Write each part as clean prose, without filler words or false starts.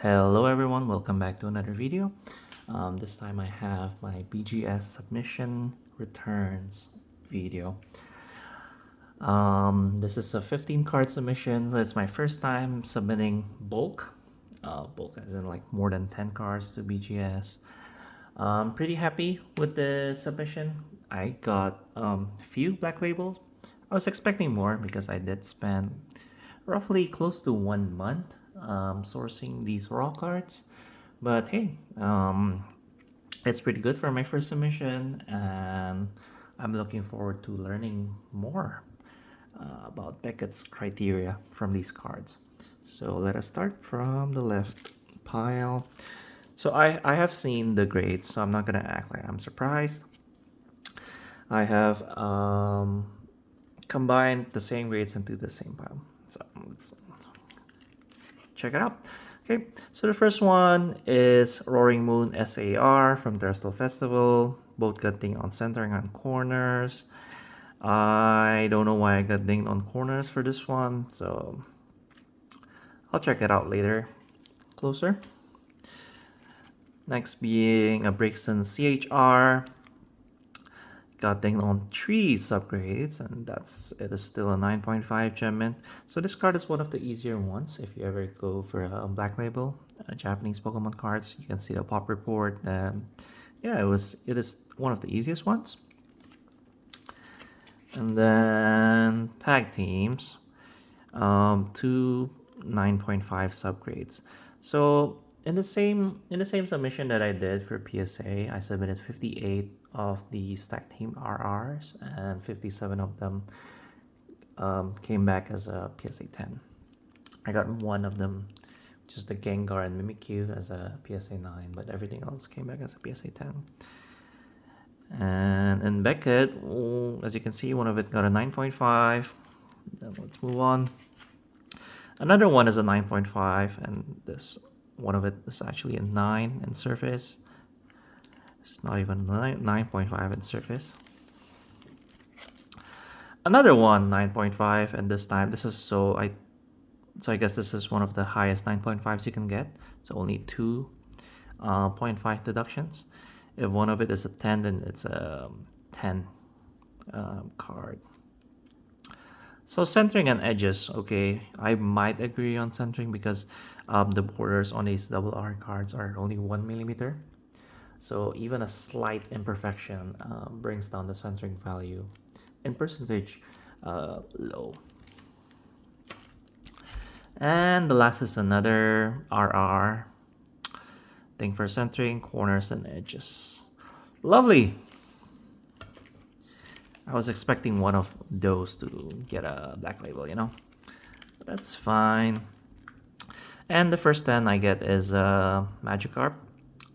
Hello everyone, welcome back to another video. This time I have my BGS submission returns video. This is a 15 card submission, so it's my first time submitting bulk. Bulk as in like more than 10 cards to BGS. Pretty happy with the submission. I got a few black labels. I was expecting more because I did spend roughly close to 1 month sourcing these raw cards. But hey, it's pretty good for my first submission, and I'm looking forward to learning more about Beckett's criteria from these cards. So let us start from the left pile. So I have seen the grades, so I'm not gonna act like I'm surprised. I have combined the same grades into the same pile. So let's check it out. Okay, so the first one is Roaring Moon SAR from Terrestrial Festival. Both got dinged on centering on corners. I don't know why I got dinged on corners for this one, so I'll check it out later closer. Next being a Brixton CHR. Got dinged on 3 subgrades, and it is still a 9.5 gem mint. So this card is one of the easier ones if you ever go for a black label, Japanese Pokemon cards. You can see the pop report. Yeah, it is one of the easiest ones. And then tag teams, 2 9.5 subgrades. So in the same submission that I did for PSA, I submitted 58 of the stack team RRs, and 57 of them came back as a PSA 10. I got one of them, which is the Gengar and Mimikyu, as a PSA 9, but everything else came back as a PSA 10. And in Beckett, as you can see, one of it got a 9.5. Then let's move on. Another one is a 9.5, and this one of it is actually a 9 in surface. It's not even 9.5 in surface. Another one, 9.5, and this time this is so I guess this is one of the highest 9.5s you can get. So only 2.5 deductions. If one of it is a 10, then it's a 10 card. So centering and edges, okay, I might agree on centering because the borders on these double R cards are only 1 mm. So even a slight imperfection brings down the centering value in percentage low. And the last is another RR thing for centering, corners and edges. Lovely. I was expecting one of those to get a black label, but that's fine. And the first 10 I get is a Magikarp.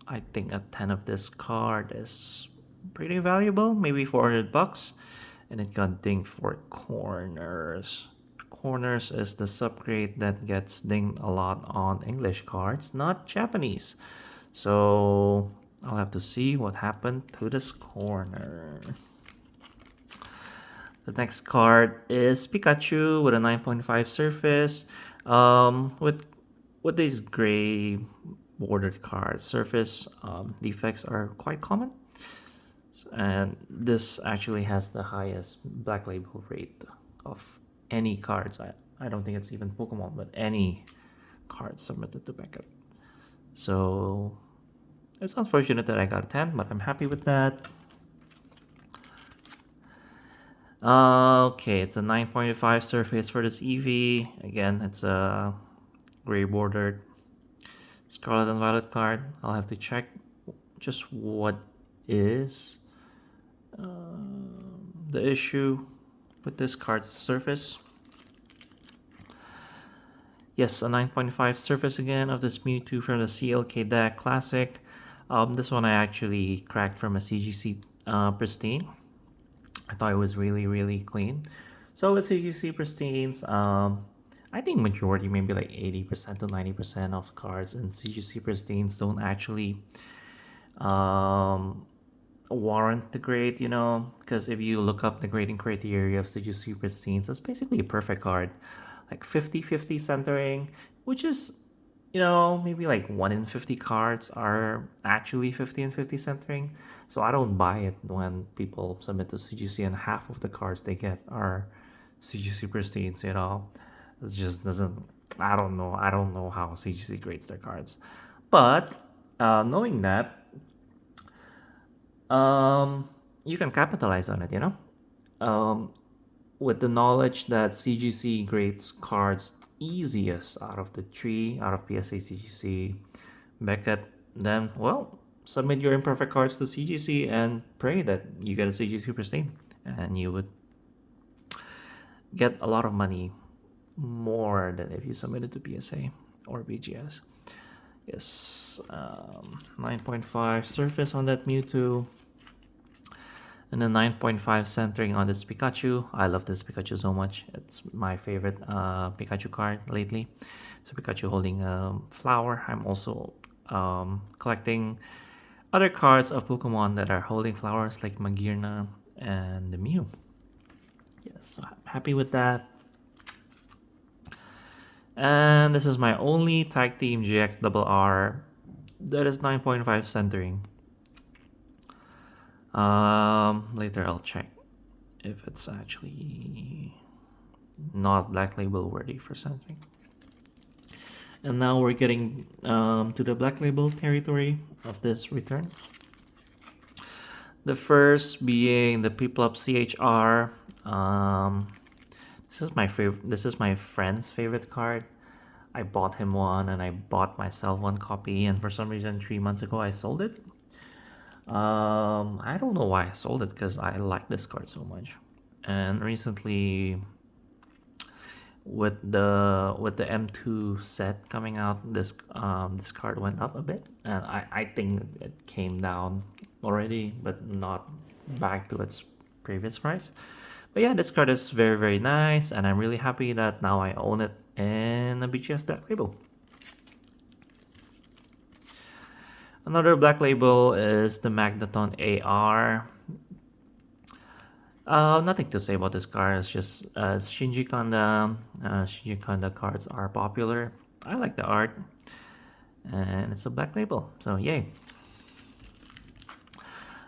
I think a 10 of this card is pretty valuable, maybe 400 bucks. And it got dinged for corners. Corners is the subgrade that gets dinged a lot on English cards, not Japanese. So I'll have to see what happened to this corner. The next card is Pikachu with a 9.5 surface. With these gray bordered cards, surface defects are quite common. And this actually has the highest black label rate of any cards. I don't think it's even Pokemon, but any cards submitted to Beckett. So it's unfortunate that I got a 10, but I'm happy with that. Okay, it's a 9.5 surface for this EV. Again, it's a gray bordered Scarlet and Violet card. I'll have to check just what is the issue with this card's surface. Yes, a 9.5 surface again of this Mewtwo from the CLK deck Classic. This one I actually cracked from a CGC Pristine. I thought it was really, really clean. So with CGC Pristines, I think majority, maybe like 80% to 90% of cards in CGC Pristines don't actually warrant the grade, because if you look up the grading criteria of CGC Pristines, it's basically a perfect card. Like 50-50 centering, which is maybe like 1 in 50 cards are actually 50 and 50 centering. So I don't buy it when people submit to CGC and half of the cards they get are CGC pristines. It just doesn't, I don't know. I don't know how CGC grades their cards. But knowing that, um, you can capitalize on it. Um, with the knowledge that CGC grades cards easiest out of the three, out of PSA, CGC, Beckett, then, well, submit your imperfect cards to CGC and pray that you get a CGC pristine. And you would get a lot of money more than if you submitted to PSA or BGS. Yes, 9.5 surface on that Mewtwo. And then 9.5 centering on this Pikachu. I love this Pikachu so much. It's my favorite Pikachu card lately. It's a Pikachu holding a flower. I'm also collecting other cards of Pokemon that are holding flowers like Magirna and the Mew. Yes, so I'm happy with that. And this is my only tag team GX RR that is 9.5 centering. Later I'll check if it's actually not Black Label worthy for centering. And now we're getting to the Black Label territory of this return. The first being the Piplup CHR. This is my favorite. This is my friend's favorite card. I bought him one and I bought myself one copy, and for some reason 3 months ago I sold it. I don't know why I sold it, because I like this card so much. And recently, with the M2 set coming out, this card went up a bit, and I think it came down already, but not back to its previous price. But yeah, this card is very, very nice, and I'm really happy that now I own it in a BGS Black Label. Another Black Label is the Magneton AR. Nothing to say about this card. It's just Shinji Kanda. Shinji Kanda cards are popular. I like the art, and it's a Black Label, so yay.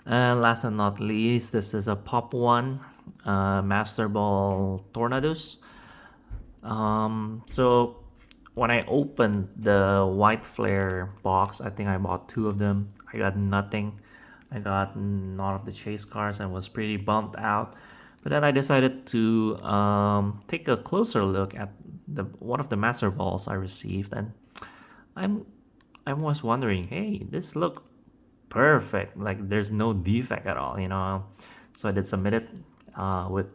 And last and not least, this is a Pop 1 Master Ball Tornadus. So when I opened the White Flare box, I think I bought 2 of them. I got nothing. I got none of the chase cards and was pretty bummed out. But then I decided to take a closer look at one of the Master Balls I received, and I was wondering, hey, this look perfect. Like there's no defect at all. So I did submit it with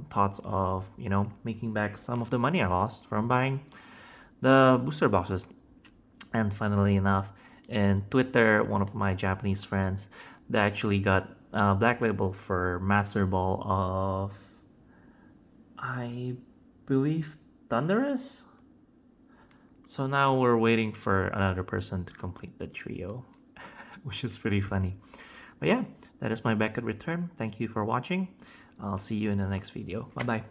thoughts of making back some of the money I lost from buying the booster boxes. And funnily enough, in Twitter, one of my Japanese friends, they actually got a Black Label for Master Ball of, I believe, Thunderous. So now we're waiting for another person to complete the trio, which is pretty funny. But yeah, that is my Beckett return. Thank you for watching. I'll see you in the next video. Bye bye.